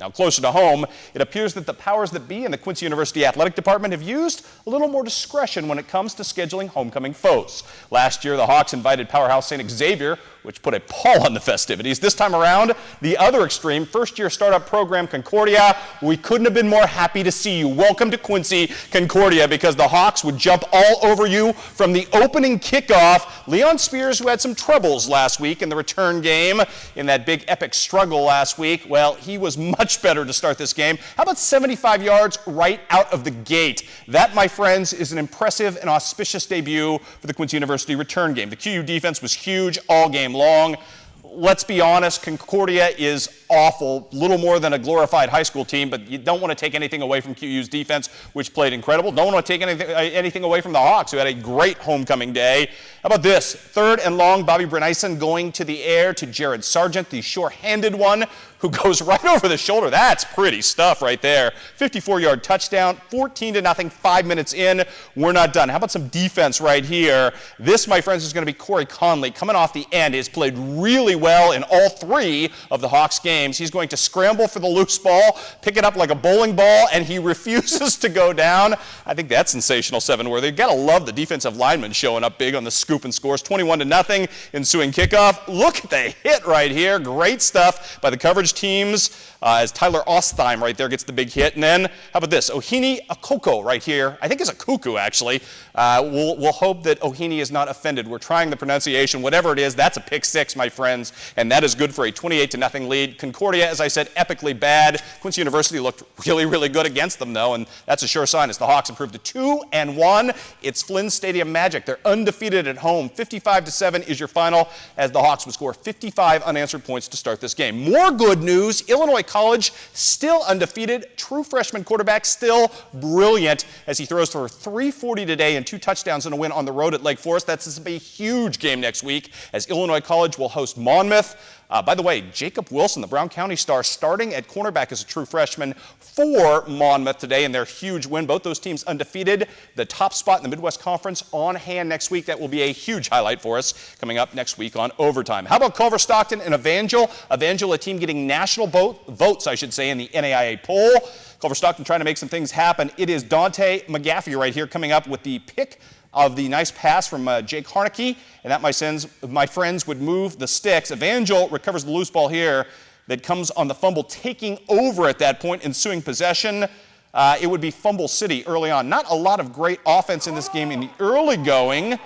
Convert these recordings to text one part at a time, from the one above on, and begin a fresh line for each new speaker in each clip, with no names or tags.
Now, closer to home, it appears that the powers that be in the Quincy University Athletic Department have used a little more discretion when it comes to scheduling homecoming foes. Last year, the Hawks invited powerhouse St. Xavier, which put a pall on the festivities. This time around, the other extreme, first-year startup program Concordia. We couldn't have been more happy to see you. Welcome to Quincy, Concordia, because the Hawks would jump all over you from the opening kickoff. Leon Spears, who had some troubles last week in the return game in that big epic struggle last week, well, he was much better to start this game. How about 75 yards right out of the gate? That, my friends, is an impressive and auspicious debut for the Quincy University return game. The QU defense was huge all game long. Let's be honest, Concordia is awful, little more than a glorified high school team, but you don't want to take anything away from QU's defense, which played incredible. Don't want to take anything away from the Hawks, who had a great homecoming day. How about this? Third and long, Bobby Brenison going to the air to Jared Sargent, the sure-handed one, who goes right over the shoulder. That's pretty stuff right there. 54-yard touchdown, 14-0, 5 minutes in. We're not done. How about some defense right here? This, my friends, is going to be Corey Conley. Coming off the end, has played really well in all three of the Hawks games. He's going to scramble for the loose ball, pick it up like a bowling ball, and he refuses to go down. I think that's sensational, seven-worthy. You've got to love the defensive lineman showing up big on the scoop and scores. 21-0, ensuing kickoff. Look at the hit right here. Great stuff by the coverage teams as Tyler Ostheim right there gets the big hit. And then, how about this? Ohini Akoko right here. I think it's a cuckoo, actually. We'll hope that Ohini is not offended. We're trying the pronunciation. Whatever it is, that's a pick six, my friends, and that is good for a 28-0 lead. Concordia, as I said, epically bad. Quincy University looked really, really good against them, though, and that's a sure sign as the Hawks improved to 2-1. It's Flynn Stadium magic. They're undefeated at home. 55-7 is your final, as the Hawks would score 55 unanswered points to start this game. More good news, Illinois College still undefeated. True freshman quarterback still brilliant as he throws for 340 today and 2 touchdowns and a win on the road at Lake Forest. That's a huge game next week as Illinois College will host Monmouth. By the way, Jacob Wilson, the Brown County star, starting at cornerback as a true freshman for Monmouth today in their huge win. Both those teams undefeated. The top spot in the Midwest Conference on hand next week. That will be a huge highlight for us coming up next week on Overtime. How about Culver Stockton and Evangel? Evangel, a team getting national votes, I should say, in the NAIA poll. Culver Stockton trying to make some things happen. It is Dante McGaffey right here coming up with the pick of the nice pass from Jake Harneke, and that, my friends, would move the sticks. Evangel recovers the loose ball here that comes on the fumble, taking over at that point, ensuing possession. It would be Fumble City early on. Not a lot of great offense in this game in the early going.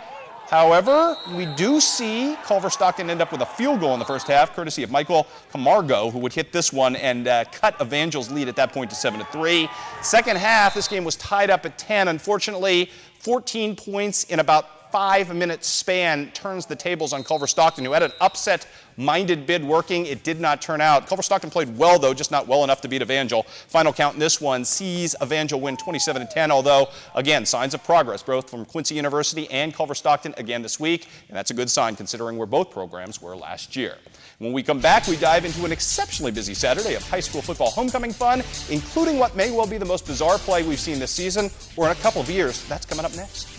However, we do see Culver Stockton end up with a field goal in the first half, courtesy of Michael Camargo, who would hit this one and cut Evangel's lead at that point to 7-3. Second half, this game was tied up at 10. Unfortunately, 14 points in about 5-minute span turns the tables on Culver Stockton, who had an upset-minded bid working. It did not turn out. Culver Stockton played well, though, just not well enough to beat Evangel. Final count in this one sees Evangel win 27-10, although, again, signs of progress, both from Quincy University and Culver Stockton again this week, and that's a good sign considering where both programs were last year. When we come back, we dive into an exceptionally busy Saturday of high school football homecoming fun, including what may well be the most bizarre play we've seen this season or in a couple of years. That's coming up next.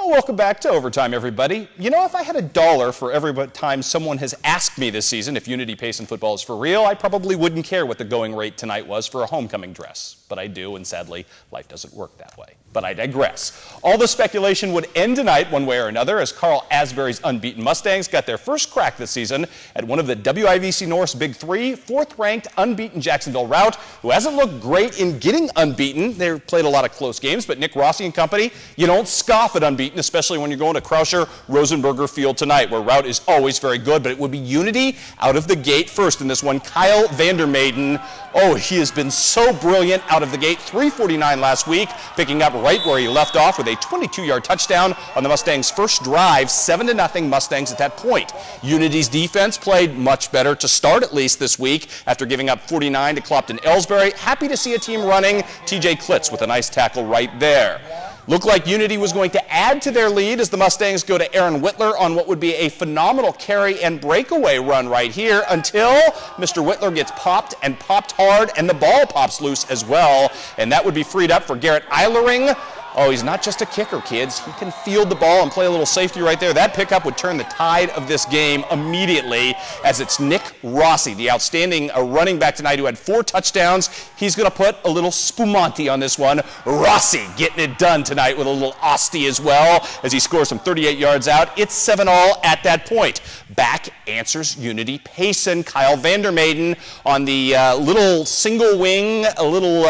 Well, welcome back to Overtime, everybody. You know, if I had $1 for every time someone has asked me this season if Unity Payson football is for real, I probably wouldn't care what the going rate tonight was for a homecoming dress. But I do, and sadly, life doesn't work that way. But I digress. All the speculation would end tonight one way or another as Carl Asbury's unbeaten Mustangs got their first crack this season at one of the WIVC North's Big Three, fourth-ranked unbeaten Jacksonville Routt, who hasn't looked great in getting unbeaten. They've played a lot of close games, but Nick Rossi and company, you don't scoff at unbeaten, especially when you're going to Krauscher-Rosenberger Field tonight, where Routt is always very good, but it would be Unity out of the gate first in this one. Kyle Vandermaiden, oh, he has been so brilliant out of the gate. 349 last week, picking up right where he left off with a 22-yard touchdown on the Mustangs' first drive, 7-0 Mustangs at that point. Unity's defense played much better to start, at least this week, after giving up 49 to Clopton-Ellsbury. Happy to see a team running. TJ Klitz with a nice tackle right there. Looked like Unity was going to add to their lead as the Mustangs go to Aaron Whitler on what would be a phenomenal carry and breakaway run right here until Mr. Whitler gets popped and popped hard, and the ball pops loose as well, and that would be freed up for Garrett Eilering. Oh, he's not just a kicker, kids. He can field the ball and play a little safety right there. That pickup would turn the tide of this game immediately, as it's Nick Rossi, the outstanding running back tonight who had 4 touchdowns. He's going to put a little spumante on this one. Rossi getting it done tonight with a little Asti as well as he scores some 38 yards out. It's 7-all at that point. Back answers Unity Payson. Kyle Vandermaiden on the little single wing, a little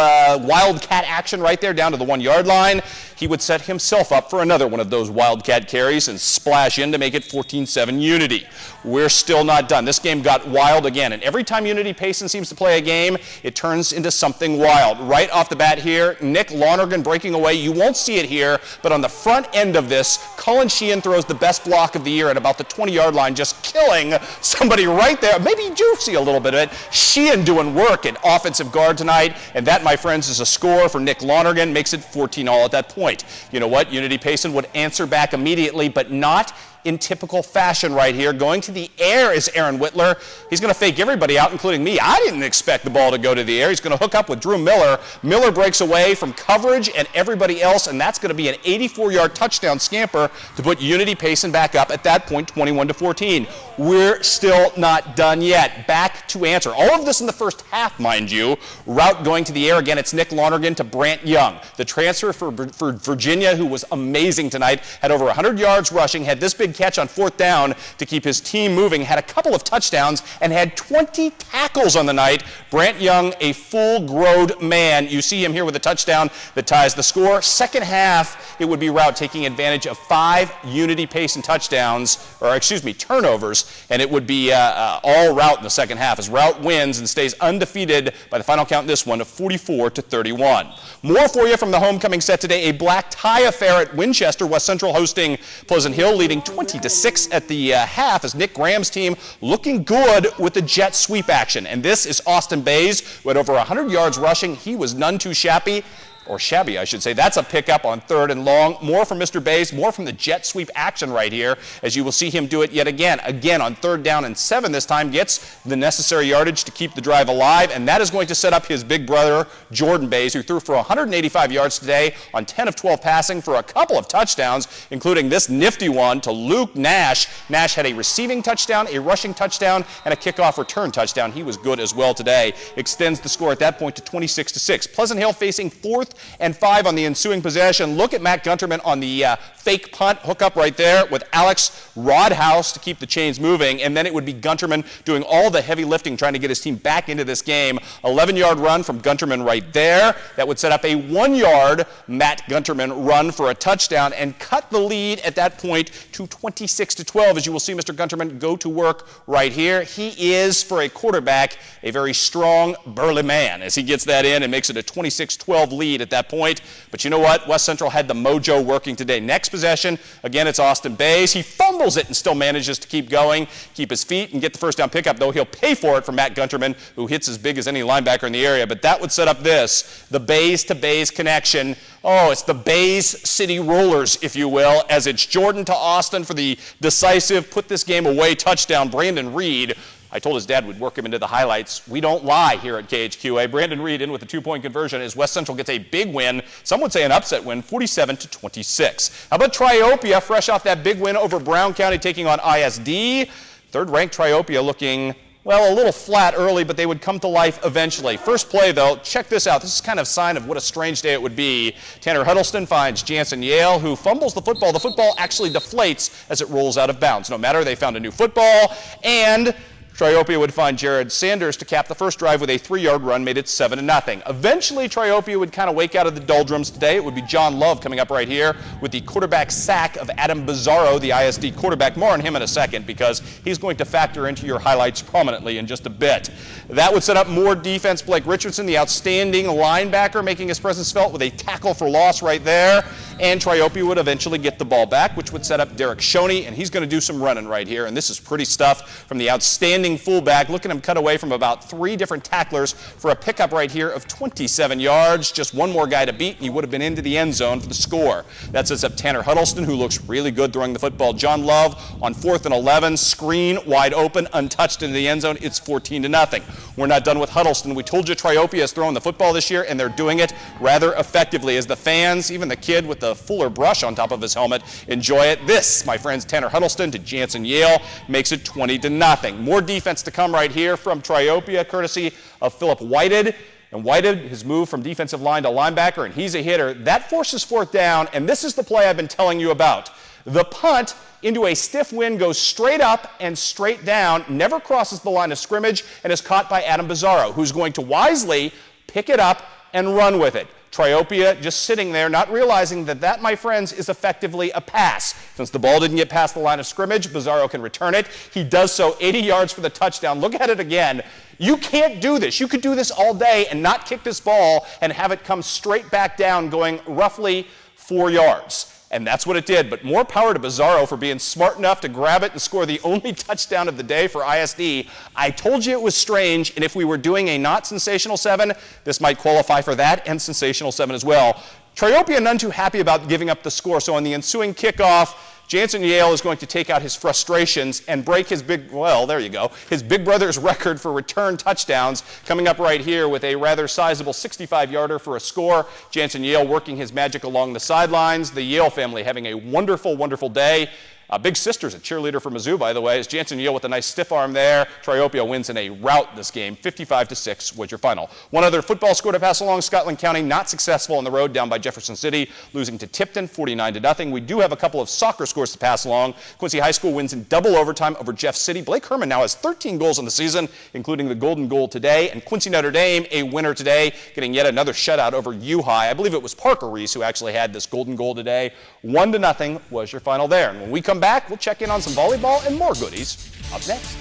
wildcat action right there down to the 1-yard line. He would set himself up for another one of those wildcat carries and splash in to make it 14-7 Unity. We're still not done. This game got wild again, and every time Unity Payson seems to play a game, it turns into something wild. Right off the bat here, Nick Lonergan breaking away. You won't see it here, but on the front end of this, Cullen Sheehan throws the best block of the year at about the 20-yard line, just killing somebody right there. Maybe you do see a little bit of it. Sheehan doing work at offensive guard tonight, and that, my friends, is a score for Nick Lonergan. Makes it 14-all at that point. You know what? Unity Payson would answer back immediately, but not in typical fashion right here. Going to the air is Aaron Whitler. He's going to fake everybody out, including me. I didn't expect the ball to go to the air. He's going to hook up with Drew Miller. Miller breaks away from coverage and everybody else, and that's going to be an 84-yard touchdown scamper to put Unity Payson back up at that point, 21-14. We're still not done yet. Back to answer. All of this in the first half, mind you. Routt going to the air again. It's Nick Lonergan to Brant Young. The transfer for Virginia, who was amazing tonight, had over 100 yards rushing, had this big catch on 4th down to keep his team moving, had a couple of touchdowns, and had 20 tackles on the night. Brant Young, a full-growed man. You see him here with a touchdown that ties the score. Second half, it would be Routt taking advantage of 5 Unity Payson turnovers, and it would be all Routt in the second half as Routt wins and stays undefeated by the final count in this one of 44-31. More for you from the homecoming set today. A black tie affair at Winchester. West Central hosting Pleasant Hill, leading 20-6 at the half as Nick Graham's team looking good with the jet sweep action. And this is Austin Bays, who had over 100 yards rushing. He was none too shabby. Or shabby, I should say. That's a pickup on 3rd and long. More from Mr. Bays, more from the jet sweep action right here, as you will see him do it yet again. Again, on 3rd down and 7 this time, gets the necessary yardage to keep the drive alive, and that is going to set up his big brother, Jordan Bays, who threw for 185 yards today on 10 of 12 passing for a couple of touchdowns, including this nifty one to Luke Nash. Nash had a receiving touchdown, a rushing touchdown, and a kickoff return touchdown. He was good as well today. Extends the score at that point to 26-6. Pleasant Hill facing 4th and 5 on the ensuing possession. Look at Matt Gunterman on the fake punt hookup right there with Alex Rodhouse to keep the chains moving, and then it would be Gunterman doing all the heavy lifting trying to get his team back into this game. 11-yard run from Gunterman right there. That would set up a 1-yard Matt Gunterman run for a touchdown and cut the lead at that point to 26-12, as you will see Mr. Gunterman go to work right here. He is, for a quarterback, a very strong, burly man as he gets that in and makes it a 26-12 lead at that point. But you know what? West Central had the mojo working today. Next possession, again, it's Austin Bays. He fumbles it and still manages to keep going, keep his feet, and get the first down pickup, though he'll pay for it from Matt Gunterman, who hits as big as any linebacker in the area. But that would set up this, the Bays to Bays connection. Oh, it's the Bays City Rollers, if you will, as it's Jordan to Austin for the decisive, put this game away touchdown. Brandon Reed, I told his dad we'd work him into the highlights. We don't lie here at KHQA. Brandon Reed in with a 2-point conversion as West Central gets a big win. Some would say an upset win, 47-26. How about Triopia, fresh off that big win over Brown County, taking on ISD. Third-ranked Triopia looking, well, a little flat early, but they would come to life eventually. First play, though, check this out. This is kind of a sign of what a strange day it would be. Tanner Huddleston finds Jansen Yale, who fumbles the football. The football actually deflates as it rolls out of bounds. No matter, they found a new football, and Triopia would find Jared Sanders to cap the first drive with a 3-yard run, made it 7-0. Eventually, Triopia would kind of wake out of the doldrums today. It would be John Love coming up right here with the quarterback sack of Adam Bizzarro, the ISD quarterback. More on him in a second because he's going to factor into your highlights prominently in just a bit. That would set up more defense. Blake Richardson, the outstanding linebacker, making his presence felt with a tackle for loss right there. And Triopia would eventually get the ball back, which would set up Derek Shoney, and he's going to do some running right here. And this is pretty stuff from the outstanding fullback. Look at him cut away from about 3 different tacklers for a pickup right here of 27 yards. Just one more guy to beat, and he would have been into the end zone for the score. That sets up Tanner Huddleston, who looks really good throwing the football. John Love on 4th and 11, screen wide open, untouched into the end zone. It's 14-0. We're not done with Huddleston. We told you Triopia is throwing the football this year, and they're doing it rather effectively as the fans, even the kid with the fuller brush on top of his helmet, enjoy it. This, my friends, Tanner Huddleston to Jansen Yale, makes it 20-0. More defense to come right here from Triopia, courtesy of Philip Whited. And Whited, his move from defensive line to linebacker, and he's a hitter. That forces 4th down, and this is the play I've been telling you about. The punt into a stiff wind goes straight up and straight down, never crosses the line of scrimmage, and is caught by Adam Bizzarro, who's going to wisely pick it up and run with it. Triopia just sitting there, not realizing that that, my friends, is effectively a pass. Since the ball didn't get past the line of scrimmage, Bizzarro can return it. He does so, 80 yards for the touchdown. Look at it again. You can't do this. You could do this all day and not kick this ball and have it come straight back down going roughly 4 yards. And that's what it did. But more power to Bizzarro for being smart enough to grab it and score the only touchdown of the day for ISD. I told you it was strange, and if we were doing a not sensational 7, this might qualify for that and sensational 7 as well. Triopia none too happy about giving up the score, so on the ensuing kickoff, Jansen Yale is going to take out his frustrations and break his big brother's record for return touchdowns, coming up right here with a rather sizable 65-yarder for a score. Jansen Yale working his magic along the sidelines. The Yale family having a wonderful, wonderful day. Big sister's a cheerleader for Mizzou, by the way, as Jansen Yale with a nice stiff arm there. Triopia wins in a rout this game. 55-6 was your final. One other football score to pass along. Scotland County not successful on the road, down by Jefferson City, losing to Tipton 49-0. We do have a couple of soccer scores to pass along. Quincy High School wins in double overtime over Jeff City. Blake Herman now has 13 goals in the season, including the golden goal today. And Quincy Notre Dame, a winner today, getting yet another shutout over U High. I believe it was Parker Reese who actually had this golden goal today. 1-0 was your final there. And when we come back, we'll check in on some volleyball and more goodies up next.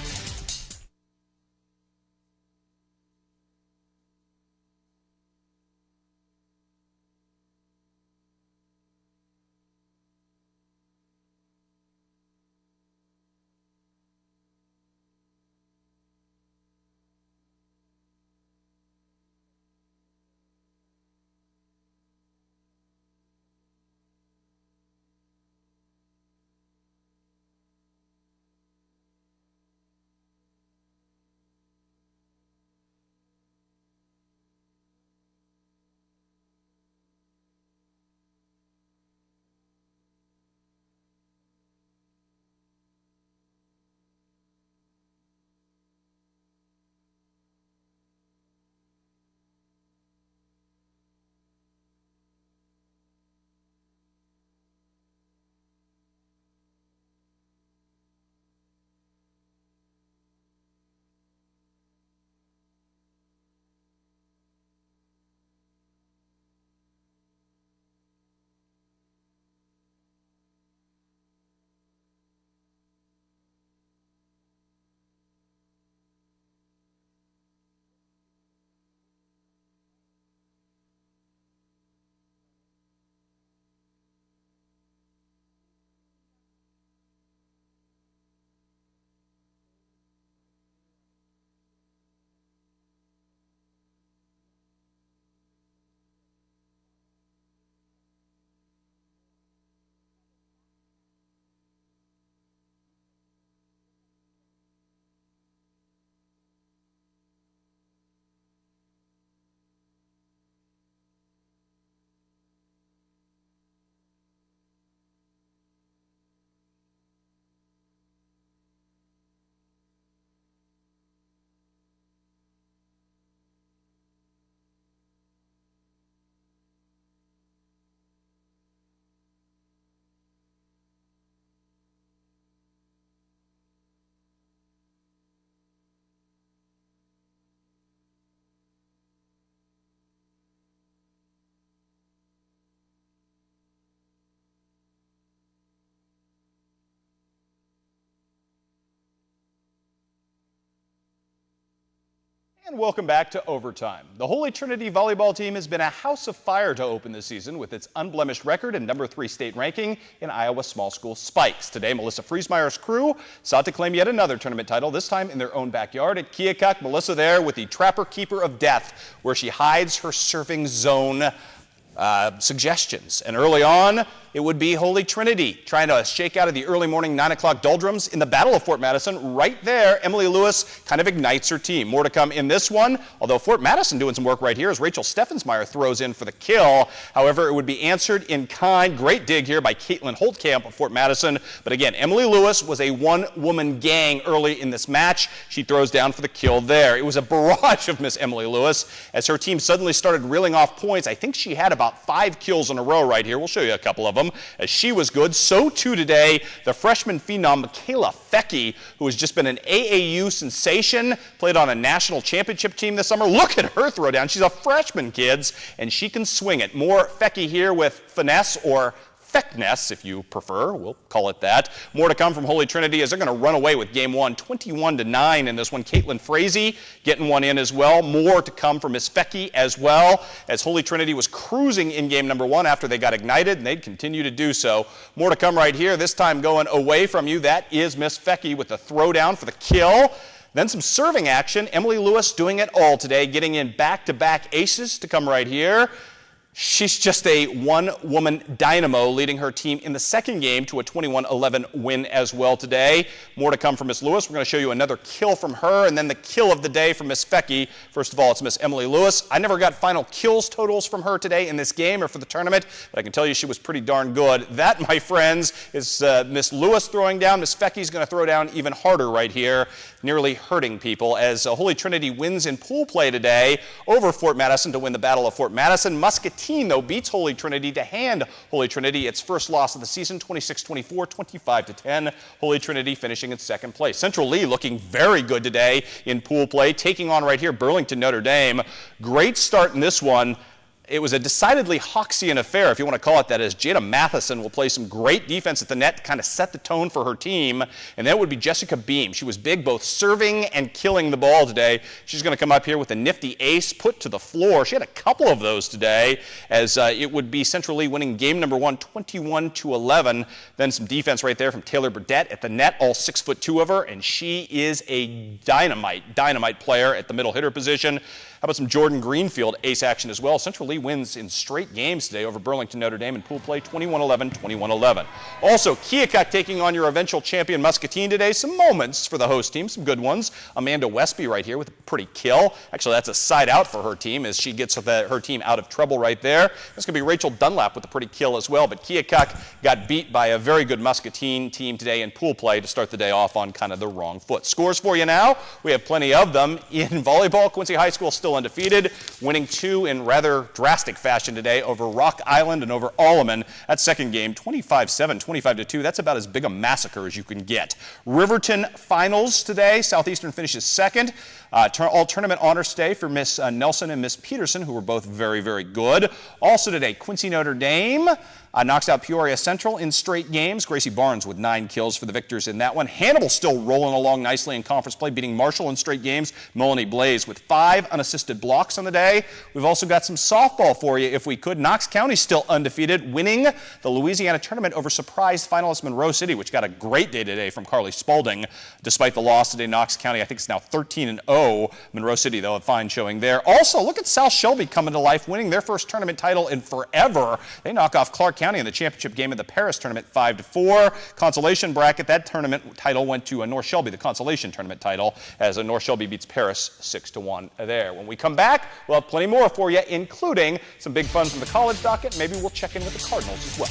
And welcome back to Overtime. The Holy Trinity volleyball team has been a house of fire to open this season with its unblemished record and #3 state ranking in Iowa small school spikes. Today, Melissa Friesmeier's crew sought to claim yet another tournament title, this time in their own backyard at Keokuk. Melissa there with the Trapper Keeper of Death, where she hides her serving zone suggestions. And early on, it would be Holy Trinity trying to shake out of the early morning 9 o'clock doldrums in the Battle of Fort Madison. Right there, Emily Lewis kind of ignites her team. More to come in this one, although Fort Madison doing some work right here as Rachel Steffensmeyer throws in for the kill. However, it would be answered in kind. Great dig here by Caitlin Holtkamp of Fort Madison. But again, Emily Lewis was a one-woman gang early in this match. She throws down for the kill there. It was a barrage of Miss Emily Lewis as her team suddenly started reeling off points. I think she had about 5 kills in a row right here. We'll show you a couple of them. As she was good, so too today, the freshman phenom Michaela Fecky, who has just been an AAU sensation, played on a national championship team this summer. Look at her throw down. She's a freshman, kids, and she can swing it. More Fecky here with finesse, or Feckness, if you prefer. We'll call it that. More to come from Holy Trinity as they're going to run away with game one, 21-9 in this one. Caitlin Frazee getting one in as well. More to come from Miss Fecky as well, as Holy Trinity was cruising in game number one after they got ignited, and they'd continue to do so. More to come right here, this time going away from you. That is Miss Fecky with the throwdown for the kill. Then some serving action. Emily Lewis doing it all today, getting in back-to-back aces to come right here. She's just a one-woman dynamo, leading her team in the second game to a 21-11 win as well today. More to come from Miss Lewis. We're going to show you another kill from her, and then the kill of the day from Miss Fecky. First of all, it's Miss Emily Lewis. I never got final kills totals from her today in this game or for the tournament, but I can tell you she was pretty darn good. That, my friends, is Miss Lewis throwing down. Miss Fecky's going to throw down even harder right here, nearly hurting people, as Holy Trinity wins in pool play today over Fort Madison to win the Battle of Fort Madison. Muscatine, though, beats Holy Trinity to hand Holy Trinity its first loss of the season, 26-24, 25-10. Holy Trinity finishing in second place. Central Lee looking very good today in pool play, taking on right here Burlington Notre Dame. Great start in this one. It was a decidedly Hawksian affair, if you want to call it that, as Jada Matheson will play some great defense at the net to kind of set the tone for her team. And that would be Jessica Beam. She was big both serving and killing the ball today. She's going to come up here with a nifty ace put to the floor. She had a couple of those today, as it would be Central Lee winning game number one, 21-11. Then some defense right there from Taylor Burdett at the net, all 6'2" of her, and she is a dynamite player at the middle hitter position. How about some Jordan Greenfield ace action as well? Central Lee wins in straight games today over Burlington Notre Dame in pool play, 21-11, 21-11. Also, Keokuk taking on your eventual champion Muscatine today. Some moments for the host team, some good ones. Amanda Westby right here with a pretty kill. Actually, that's a side out for her team as she gets her team out of trouble right there. That's going to be Rachel Dunlap with a pretty kill as well. But Keokuk got beat by a very good Muscatine team today in pool play to start the day off on kind of the wrong foot. Scores for you now. We have plenty of them. In volleyball, Quincy High School still undefeated, winning 2 in rather drastic fashion today over Rock Island and over Alleman. That second game, 25-7, 25-2. That's about as big a massacre as you can get. Riverton finals today. Southeastern finishes second. All tournament honor stay for Miss Nelson and Miss Peterson, who were both very, very good. Also today, Quincy Notre Dame knocks out Peoria Central in straight games. Gracie Barnes with 9 kills for the victors in that one. Hannibal still rolling along nicely in conference play, beating Marshall in straight games. Melanie Blaze with 5 unassisted blocks on the day. We've also got some softball for you, if we could. Knox County still undefeated, winning the Louisiana tournament over surprise finalist Monroe City, which got a great day today from Carly Spalding. Despite the loss today, Knox County, I think it's now 13-0. Monroe City, though, a fine showing there. Also, look at South Shelby coming to life, winning their first tournament title in forever. They knock off Clark County in the championship game of the Paris tournament 5-4. Consolation bracket, that tournament title went to North Shelby, the consolation tournament title, as North Shelby beats Paris 6-1 there. When we come back, we'll have plenty more for you, including some big fun from the college docket. Maybe we'll check in with the Cardinals as well.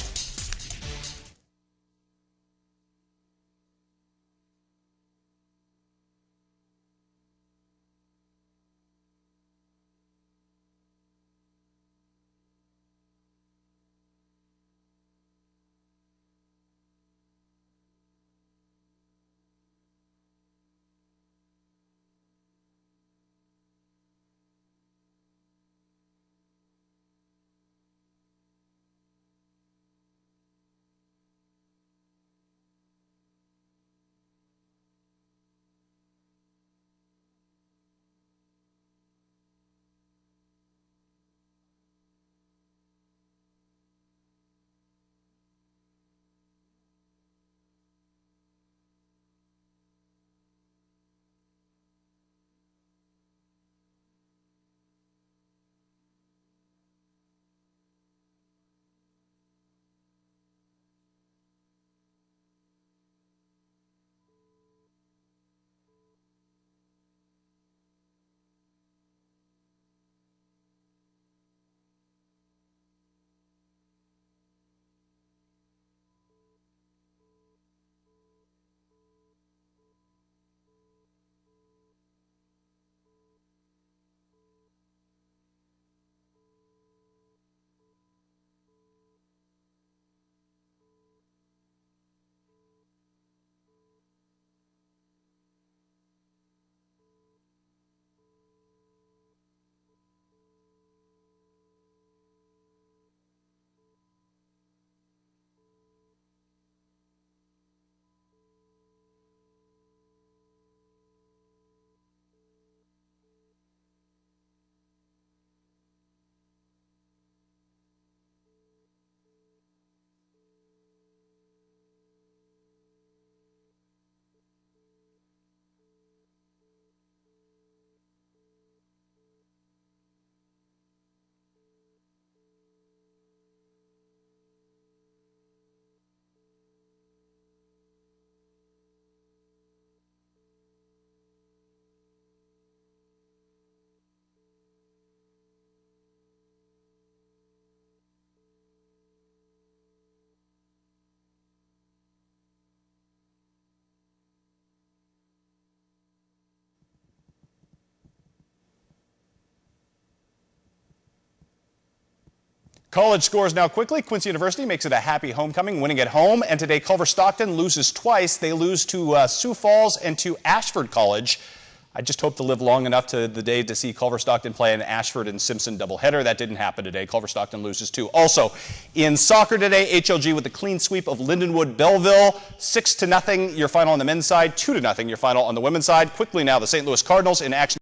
College scores now quickly. Quincy University makes it a happy homecoming, winning at home. And today, Culver Stockton loses twice. They lose to Sioux Falls and to Ashford College. I just hope to live long enough to the day to see Culver Stockton play an Ashford and Simpson doubleheader. That didn't happen today. Culver Stockton loses too. Also, in soccer today, HLG with the clean sweep of Lindenwood Belleville. 6-0 your final on the men's side, 2-0 your final on the women's side. Quickly now, the St. Louis Cardinals in action.